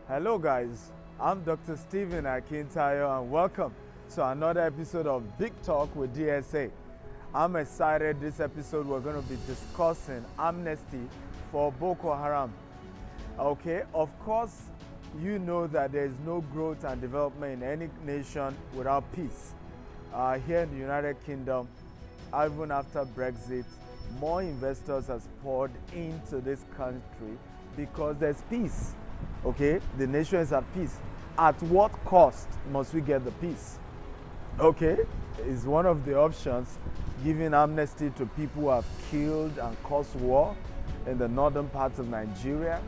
Hello guys, I'm Dr. Stephen Akintayo and welcome to another episode of Big Talk with DSA. I'm excited. This episode we're going to be discussing amnesty for Boko Haram. Okay, of course, you know that there is no growth and development in any nation without peace. Here in the United Kingdom, even after Brexit, more investors have poured into this country because there's peace. Okay, the nation is at peace. At what cost must we get the peace? Okay, is one of the options giving amnesty to people who have killed and caused war in the northern parts of Nigeria.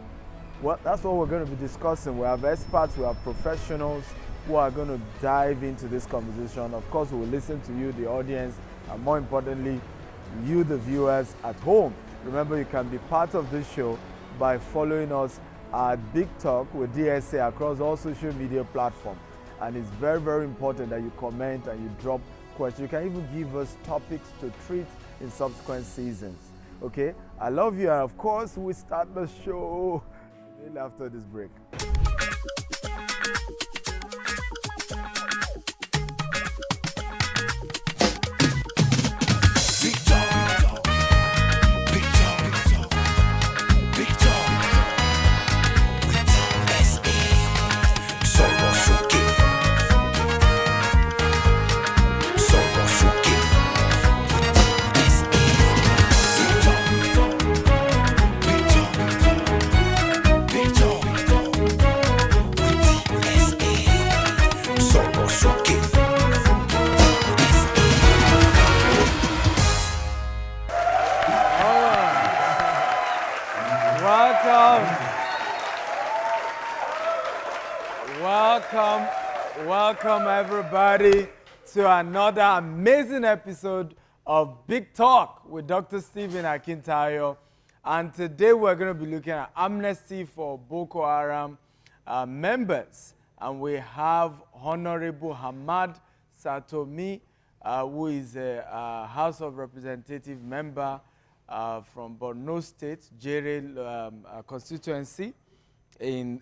Well, that's what we're going to be discussing. We have experts, we have professionals who are going to dive into this conversation. Of course, we will listen to you, the audience, and more importantly, you, the viewers at home. Remember, you can be part of this show by following us at Big Talk with DSA across all social media platforms. And it's very, very important that you comment and you drop questions. You can even give us topics to treat in subsequent seasons. Okay? I love you, and of course, we start the show after this break. Welcome everybody to another amazing episode of Big Talk with Dr. Stephen Akintayo. And today we're going to be looking at amnesty for Boko Haram members. And we have Honorable Hamad Satomi, who is a House of Representative member from Borno State, Jere constituency in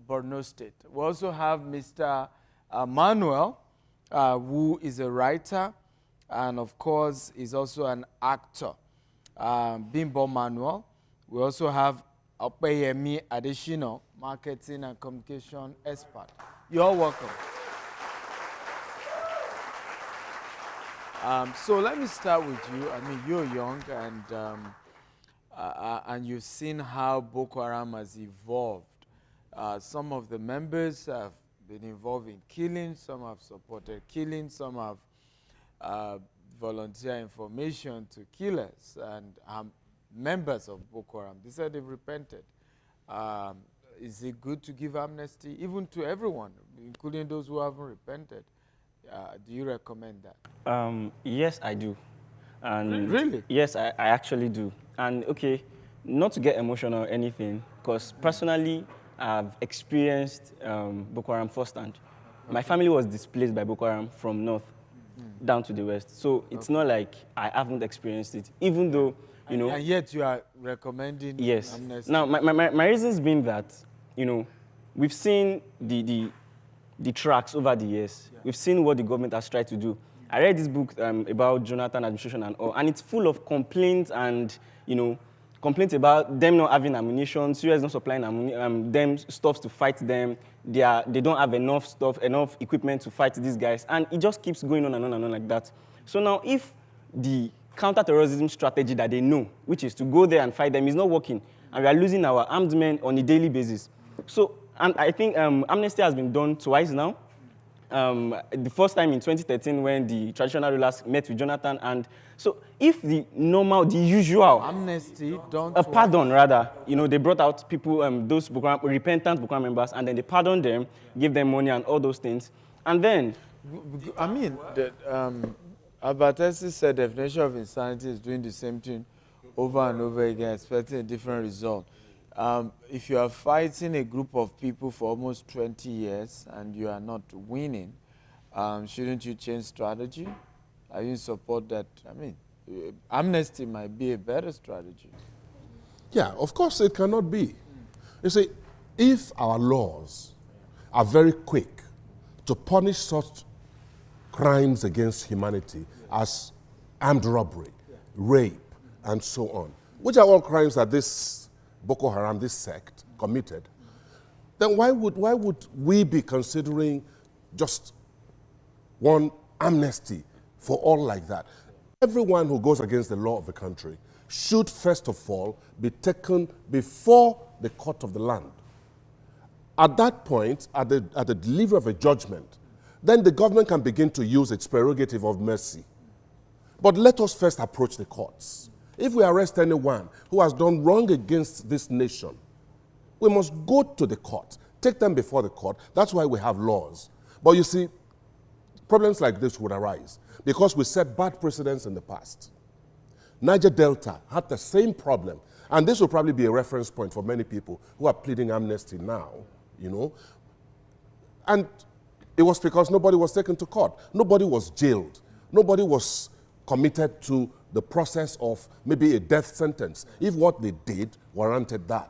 Borno State. We also have Mr. Manuel, who is a writer and of course is also an actor. Bimbo Manuel. We also have Opeyemi Adeshino, marketing and communication expert. You're all welcome. So let me start with you. I mean, you're young and you've seen how Boko Haram has evolved. Some of the members have been involved in killing, some have supported killing, some have volunteered information to killers and members of Boko Haram. They said they've repented. Is it good to give amnesty, even to everyone, including those who haven't repented? Do you recommend that? Yes, I do. And really? Yes, I actually do. And okay, not to get emotional or anything, because personally, I've experienced Boko Haram firsthand. Okay. My family was displaced by Boko Haram from north down to the west. So it's not like I haven't experienced it, even though, you know. And yet you are recommending yes. amnesty. Now, my reasons being that, you know, we've seen the tracks over the years. Yeah. We've seen what the government has tried to do. I read this book about Jonathan administration and all, and it's full of complaints and, you know, complaints about them not having ammunition, Syria not supplying them stuff to fight them. They don't have enough stuff, enough equipment to fight these guys, and it just keeps going on and on and on like that. So now, if the counter-terrorism strategy that they know, which is to go there and fight them, is not working, and we are losing our armed men on a daily basis. So, and I think amnesty has been done twice now. The first time in 2013 when the traditional rulers met with Jonathan, and so if the usual amnesty, pardon rather, you know, they brought out people, those repentant Boko Haram members, and then they pardoned them, gave them money and all those things, and then I mean, Albertesi said definition of insanity is doing the same thing over and over again, expecting a different result. If you are fighting a group of people for almost 20 years and you are not winning, shouldn't you change strategy? Are you in support that? I mean, amnesty might be a better strategy. Yeah, of course it cannot be. You see, if our laws are very quick to punish such crimes against humanity as armed robbery, rape, and so on, which are all crimes that this Boko Haram, this sect, committed, then why would we be considering just one amnesty for all like that? Everyone who goes against the law of the country should first of all be taken before the court of the land. At that point, at the delivery of a judgment, then the government can begin to use its prerogative of mercy. But let us first approach the courts. If we arrest anyone who has done wrong against this nation, we must go to the court, take them before the court. That's why we have laws. But you see, problems like this would arise because we set bad precedents in the past. Niger Delta had the same problem, and this will probably be a reference point for many people who are pleading amnesty now, you know. And it was because nobody was taken to court. Nobody was jailed. Nobody was committed to the process of maybe a death sentence, if what they did warranted that.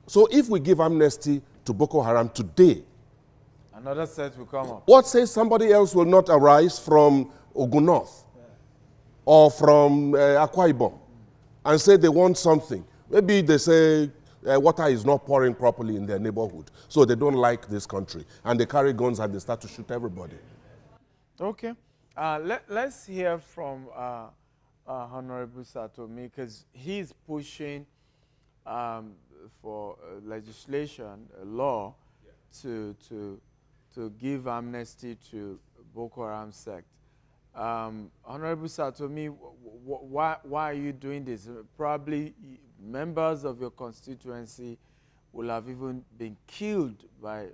So if we give amnesty to Boko Haram today, another set will come up. What says somebody else will not arise from Ogun North or from Akwa Ibom and say they want something? Maybe they say water is not pouring properly in their neighborhood, so they don't like this country, and they carry guns and they start to shoot everybody. Okay. Let's hear from Honorable Satomi, because he's pushing for legislation, a law, to give amnesty to Boko Haram sect. Honorable Satomi, why are you doing this? Probably members of your constituency will have even been killed by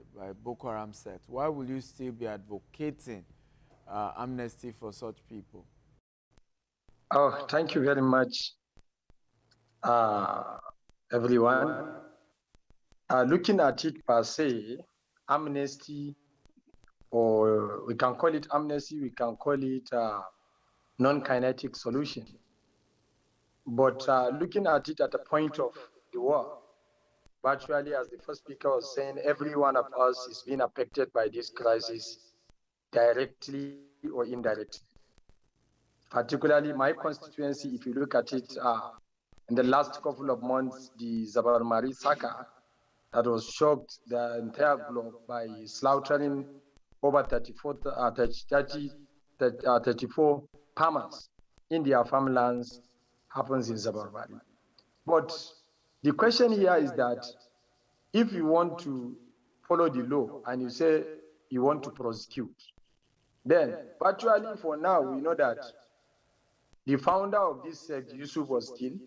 Boko Haram sect. Why will you still be advocating amnesty for such people? Oh, thank you very much, everyone. Looking at it per se, amnesty, or we can call it amnesty, we can call it non-kinetic solution. But looking at it at the point of the war, virtually, as the first speaker was saying, every one of us is being affected by this crisis directly or indirectly. Particularly my constituency, if you look at it, in the last couple of months, the Zabarmari Saka that was shocked the entire globe by slaughtering over 34 farmers in their farmlands happens in Zabarmari. But the question here is that if you want to follow the law and you say you want to prosecute, then virtually for now, we know that the founder of this sect, Yusuf, was killed.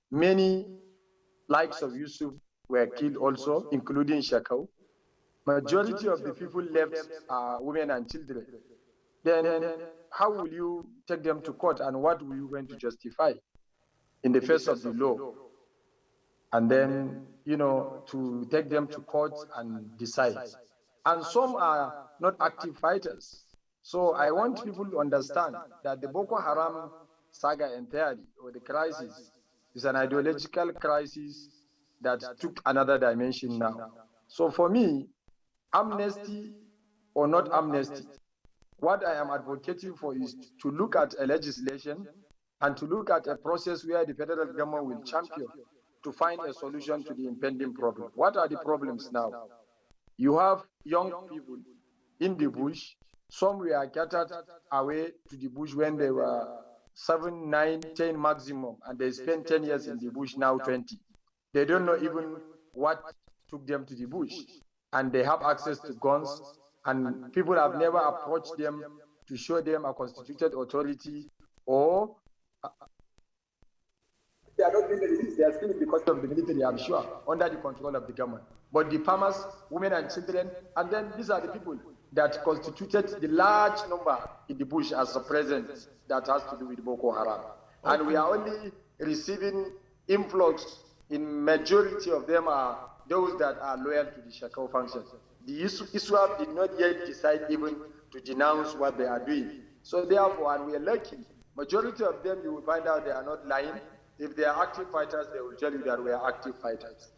Many likes of Yusuf were killed also, including Shakau. Majority of the people left are women and children. Then how will you take them to court, and what will you going to justify in the face of the law? And then, you know, to take them to court and decide. And some are not active fighters. So I want people to understand that the Boko Haram saga entirely, or the crisis, is an ideological crisis that took another dimension now. So for me, amnesty or not amnesty, what I am advocating for is to look at a legislation and to look at a process where the federal government will champion to find a solution to the impending problem. What are the problems now? You have young people in the bush. Some were scattered away to the bush when they were 7, 9, 10 maximum, and they spent 10 years in the bush, now 20. They don't know even what took them to the bush, and they have access to guns, and people have never approached them to show them a constituted authority, or they are not being released. They are still because of the military, I'm sure, under the control of the government. But the farmers, women and children, and then these are the people that constituted the large number in the bush as a present that has to do with Boko Haram. Okay. And we are only receiving influx. In majority of them are those that are loyal to the Shakau function. The ISWAP did not yet decide even to denounce what they are doing. So therefore, and we are lucky, majority of them you will find out they are not lying. If they are active fighters, they will tell you that we are active fighters.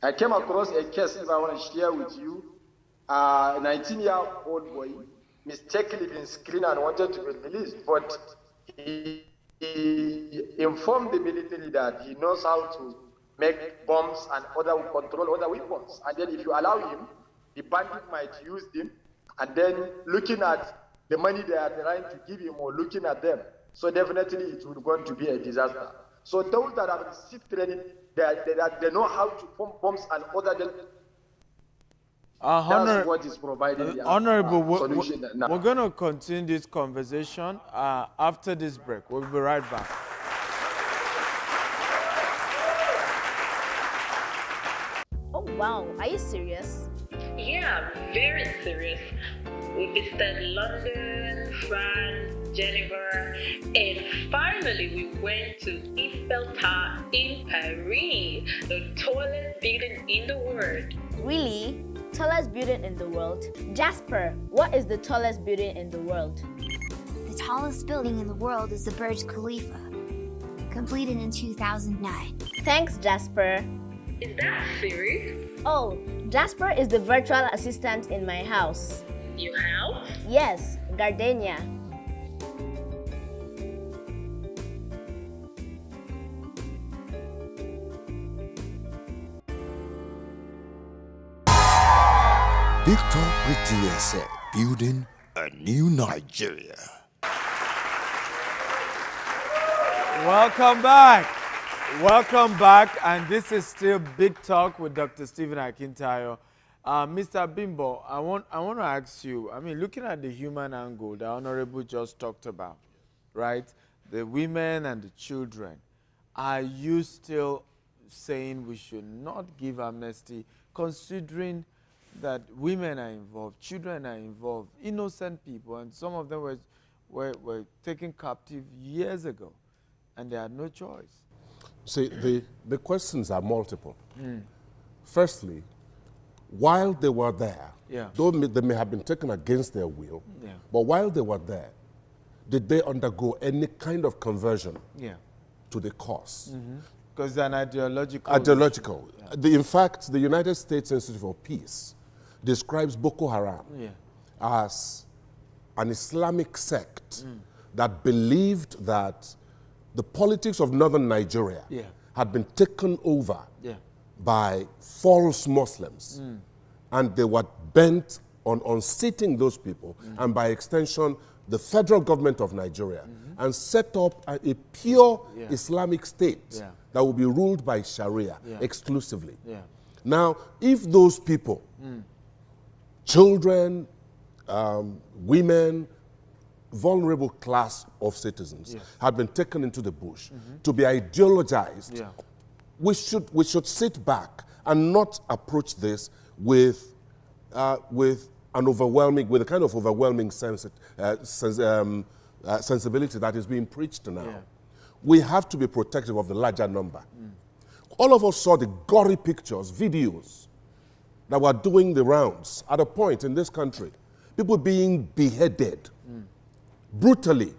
I came across a case, if I want to share with you, a 19-year-old boy mistakenly been screened and wanted to be released, but he informed the military that he knows how to make bombs and control other weapons. And then if you allow him, the bandit might use them, and then looking at the money they are trying to give him or looking at them, so definitely it will going to be a disaster. So those that have received training, they know how to form bombs and other than that's what is providing the Honorable, solution now. we're going to continue this conversation after this break. We'll be right back. Oh wow, are you serious? Yeah, very serious. We visited London, France, Geneva, and finally we went to Eiffel Tower in Paris, the tallest building in the world. Really? Tallest building in the world? Jasper, what is the tallest building in the world? The tallest building in the world is the Burj Khalifa, completed in 2009. Thanks, Jasper. Is that serious? Oh, Jasper is the virtual assistant in my house. You have? Yes, Gardenia. Big Talk with DSA, building a new Nigeria. Welcome back. Welcome back. And this is still Big Talk with Dr. Stephen Akintayo. Mr. Bimbo, I want to ask you, I mean, looking at the human angle the Honorable just talked about, right? The women and the children. Are you still saying we should not give amnesty, considering that women are involved, children are involved, innocent people, and some of them were taken captive years ago, and they had no choice? See, the questions are multiple. Firstly, while they were there, though they may have been taken against their will, but while they were there, did they undergo any kind of conversion to the cause? Because they're an ideological. Ideological. In fact, the United States Institute for Peace describes Boko Haram as an Islamic sect that believed that the politics of northern Nigeria had been taken over by false Muslims, and they were bent on unseating those people, and by extension, the federal government of Nigeria, and set up a pure Islamic state that will be ruled by Sharia exclusively. Now, if those people, children, women, vulnerable class of citizens had been taken into the bush to be ideologized, we should sit back and not approach this with a kind of overwhelming sensibility that is being preached now. We have to be protective of the larger number. All of us saw the gory pictures, videos that were doing the rounds at a point in this country. People being beheaded brutally.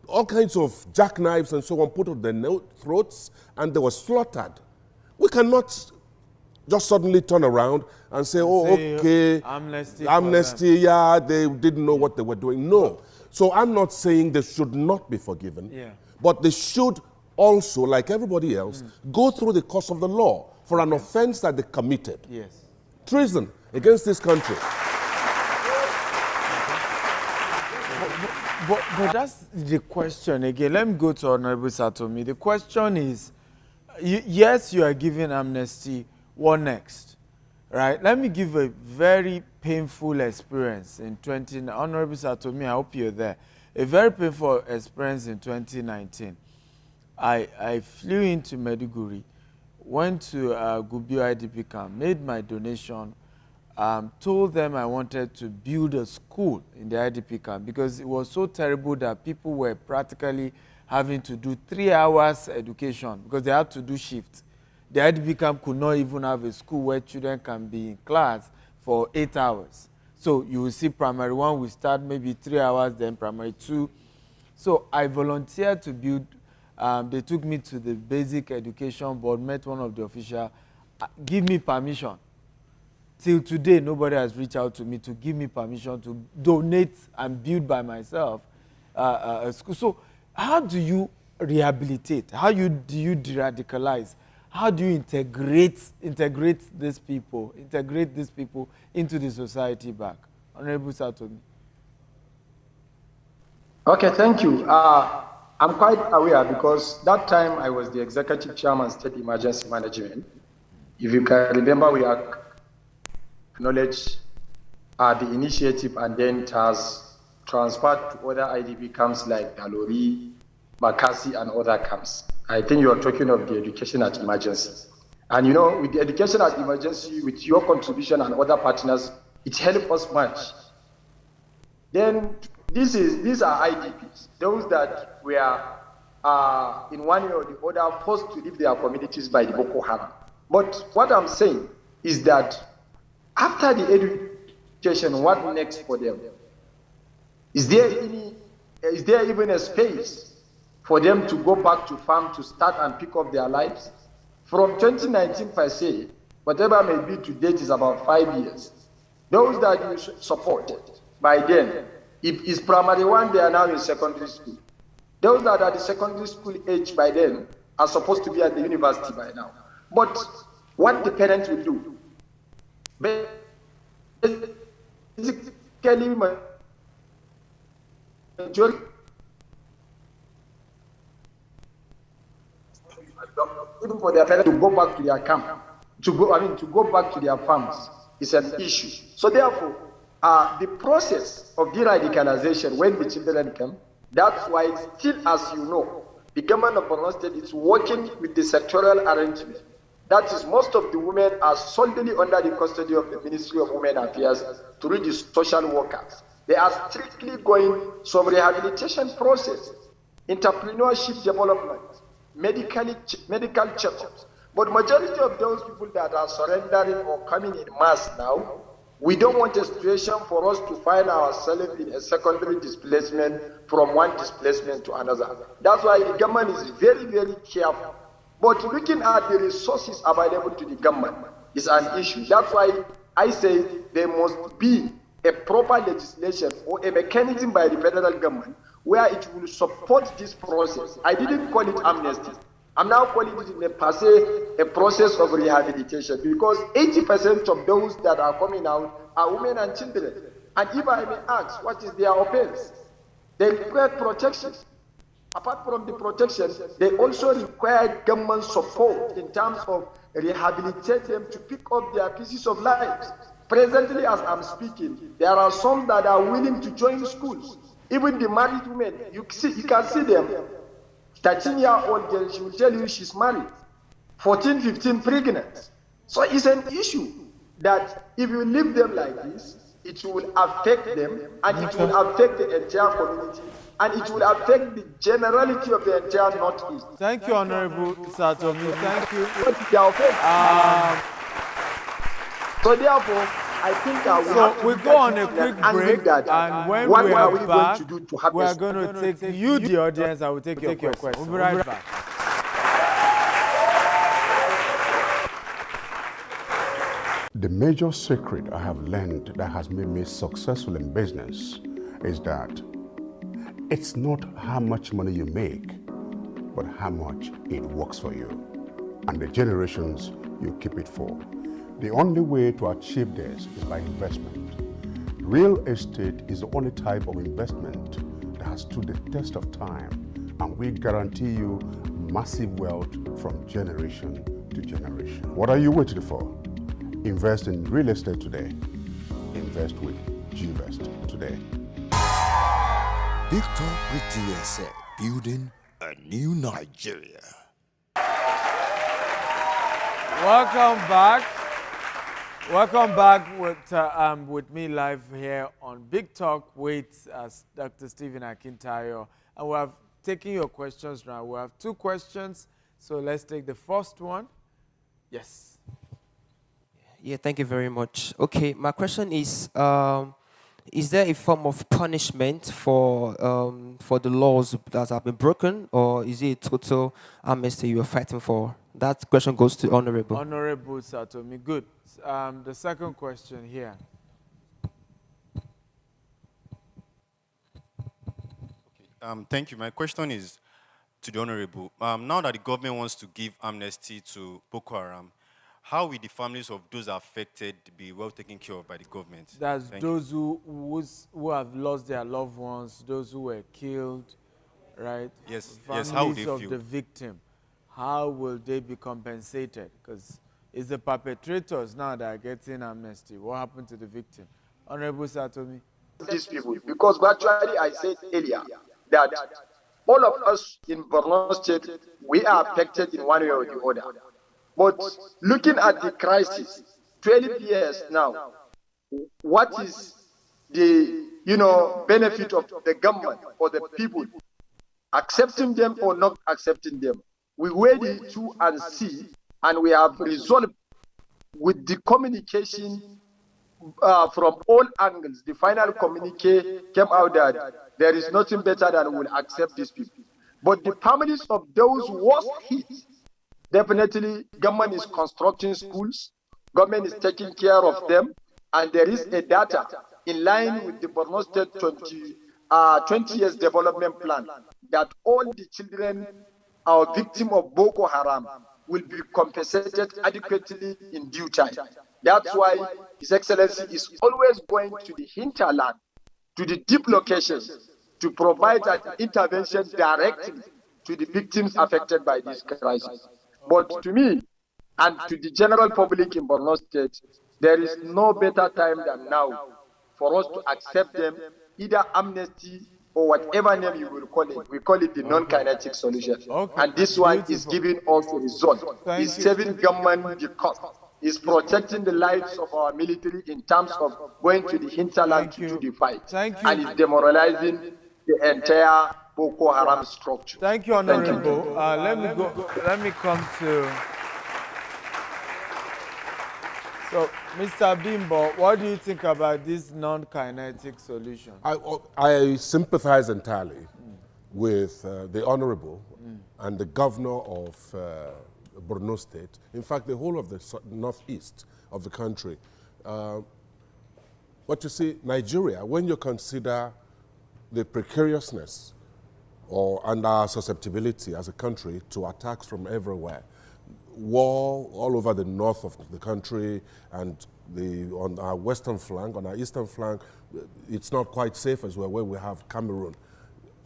All kinds of jackknives and so on put on their throats, and they were slaughtered. We cannot just suddenly turn around and say, okay, amnesty, they didn't know what they were doing. No. So I'm not saying they should not be forgiven, but they should also, like everybody else, go through the course of the law for an offense that they committed. Treason against this country. But that's the question again. Let me go to Honorable Satomi. The question is, yes, you are giving amnesty. What next? Right? Let me give a very painful experience in Honorable Satomi, I hope you're there. A very painful experience in 2019. I flew into Maiduguri, went to Gubio IDP camp, made my donation, told them I wanted to build a school in the IDP camp because it was so terrible that people were practically having to do 3 hours education because they had to do shifts. The IDP camp could not even have a school where children can be in class for 8 hours. So you will see primary 1 will start maybe 3 hours, then primary 2. So I volunteered to build. They took me to the basic education board, met one of the officials, give me permission. Till today, nobody has reached out to me to give me permission to donate and build by myself a school. So how do you rehabilitate? How do you de-radicalize? How do you integrate these people into the society back? Honorable Satomi. Okay, thank you. I'm quite aware because that time I was the executive chairman, State Emergency Management. If you can remember, we acknowledged the initiative, and then it has transferred to other IDP camps like Dalori, Makasi, and other camps. I think you are talking of the education at emergency. And you know, with the education at emergency, with your contribution and other partners, it helped us much. Then these are IDPs, those that were in one way or the other forced to leave their communities by the Boko Haram. But what I'm saying is that after the education, what next for them? Is there even a space for them to go back to farm to start and pick up their lives? From 2019 per se, whatever may be to date is about 5 years. Those that you supported by then, if it's primary one, they are now in secondary school. Those that are the secondary school age by then are supposed to be at the university by now. But what the parents will do, basically, majority even for their parents to go back to their camp, to go back to their farms is an issue. So therefore, the process of de-radicalization when the children come, that's why still, as you know, the government of Borno State is working with the sectoral arrangement. That is, most of the women are solely under the custody of the Ministry of Women Affairs through the social workers. They are strictly going some rehabilitation process, entrepreneurship development, medical checkups. But majority of those people that are surrendering or coming in mass now, we don't want a situation for us to find ourselves in a secondary displacement from one displacement to another. That's why the government is very, very careful. But looking at the resources available to the government is an issue. That's why I say there must be a proper legislation or a mechanism by the federal government where it will support this process. I didn't call it amnesty. I'm now calling it in a process of rehabilitation, because 80% of those that are coming out are women and children. And if I may ask, what is their offense? They require protection. Apart from the protection, they also require government support in terms of rehabilitate them to pick up their pieces of life. Presently, as I'm speaking, there are some that are willing to join schools. Even the married women, you can see them. 13-year-old girl, she will tell you she's married. 14, 15, pregnant. So it's an issue that if you leave them like this, it will affect them, and it will affect the entire community, and it will affect the generality of the entire Northeast. Thank you, Honorable Satomi. Thank you. So therefore, I think we go on a quick break, and when we are back, we are going to take you, the audience, I will take your question. We'll be right back. The major secret I have learned that has made me successful in business is that it's not how much money you make, but how much it works for you and the generations you keep it for. The only way to achieve this is by investment. Real estate is the only type of investment that has stood the test of time, and we guarantee you massive wealth from generation to generation. What are you waiting for? Invest in real estate today. Invest with GVest today. Big Talk with DSA, building a new Nigeria. Welcome back. Welcome back with me live here on Big Talk with Dr. Stephen Akintayo. And we have taken your questions now. We have 2 questions, so let's take the first one. Yes. Yeah, thank you very much. Okay, my question is, is there a form of punishment for the laws that have been broken, or is it a total amnesty you are fighting for? That question goes to Honorable. Honorable Satomi, good. The second question here. Thank you. My question is to the Honorable. Now that the government wants to give amnesty to Boko Haram, how will the families of those affected be well taken care of by the government? That's those who have lost their loved ones, those who were killed, right? Yes, Families how would they of feel? the victim. How will they be compensated? Because it's the perpetrators now that are getting amnesty. What happened to the victim? Honorable Satomi. These people, because virtually I said earlier that all of us in Borno State, we are affected in one way or the other. But looking at the crisis, 12 years now, what is the benefit of the government or the people? Accepting them or not accepting them? We weigh the two and see, and we have resolved with the communication from all angles. The final communique came out that there is nothing better than we'll accept these people. But the families of those worst hit, definitely government is constructing schools, government is taking care of them, and there is a data in line with the Borno State 20 years development plan that all the children are victims of Boko Haram will be compensated adequately in due time. That's why His Excellency is always going to the hinterland, to the deep locations, to provide an intervention directly to the victims affected by this crisis. But to me, and to the general public in Borno State, there is no better time than now for us to accept them, either amnesty or whatever name you will call it. We call it the non-kinetic solution. And this one is giving us a result. It's saving government the cost. It's protecting the lives of our military in terms of going to the hinterland to do the fight. And it's demoralizing the entire Boko Haram structure. Thank you, Honorable. Let me come to. So, Mr. Bimbo, what do you think about this non-kinetic solution? I sympathize entirely with the Honorable and the Governor of Borno State, in fact, the whole of the northeast of the country. But you see, Nigeria, when you consider the precariousness and our susceptibility as a country to attacks from everywhere, war all over the north of the country and on our western flank, on our eastern flank, it's not quite safe as well where we have Cameroon.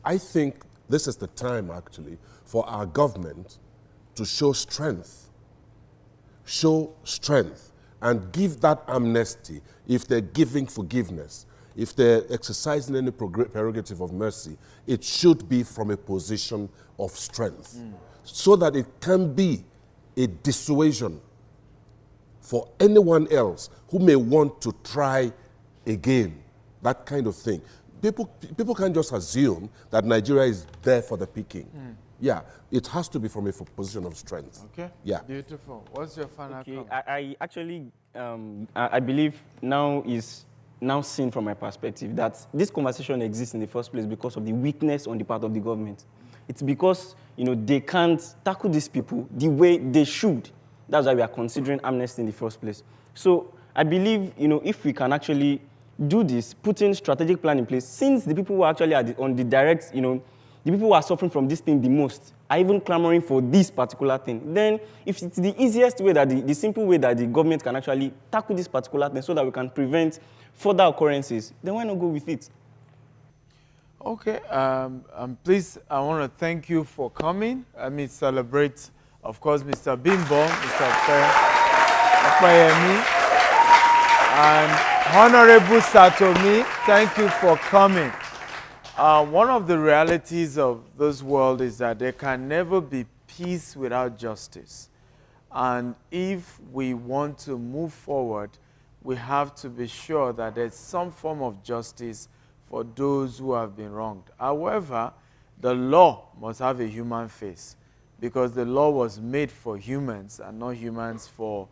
I think this is the time actually for our government to show strength and give that amnesty. If they're giving forgiveness, if they're exercising any prerogative of mercy, it should be from a position of strength so that it can be a dissuasion for anyone else who may want to try again, that kind of thing. People can't just assume that Nigeria is there for the picking. Yeah, it has to be from a position of strength. Okay. Yeah. Beautiful. What's your final comment? I actually, I believe now is seen from my perspective that this conversation exists in the first place because of the weakness on the part of the government. It's because, they can't tackle these people the way they should. That's why we are considering amnesty in the first place. So I believe, if we can actually do this, putting strategic plan in place, since the people who are actually on the direct, the people who are suffering from this thing the most are even clamoring for this particular thing, then if it's the easiest way, that the simple way that the government can actually tackle this particular thing so that we can prevent further occurrences, then why not go with it? Okay, please, I want to thank you for coming. Let me celebrate, of course, Mr. Bimbo, Mr. Opayemi, and Honorable Satomi. Thank you for coming. One of the realities of this world is that there can never be peace without justice. And if we want to move forward, we have to be sure that there's some form of justice for those who have been wronged. However, the law must have a human face, because the law was made for humans and not humans for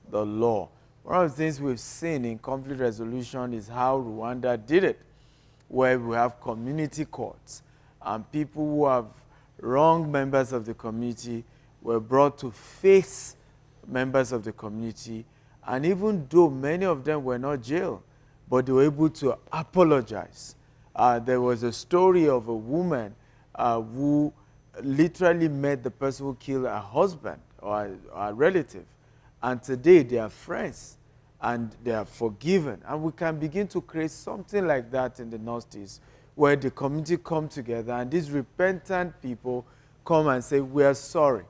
the law. One of the things we've seen in conflict resolution is how Rwanda did it, where we have community courts, and people who have wronged members of the community were brought to face members of the community, and even though many of them were not jailed, but they were able to apologize. There was a story of a woman who literally met the person who killed her husband or a relative, and today they are friends and they are forgiven. And we can begin to create something like that in the Northeast, where the community come together and these repentant people come and say, we are sorry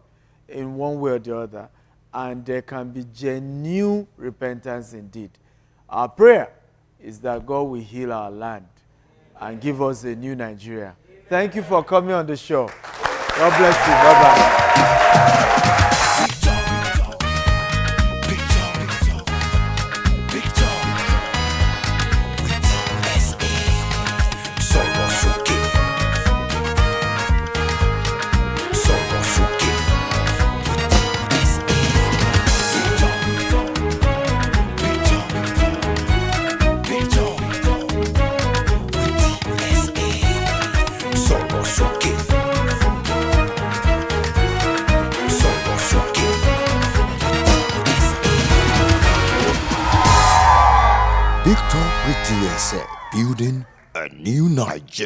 in one way or the other, and there can be genuine repentance indeed. Our prayer is that God will heal our land and give us a new Nigeria. Thank you for coming on the show. God bless you. Bye-bye. Big Talk with DSA, building a new Nigeria.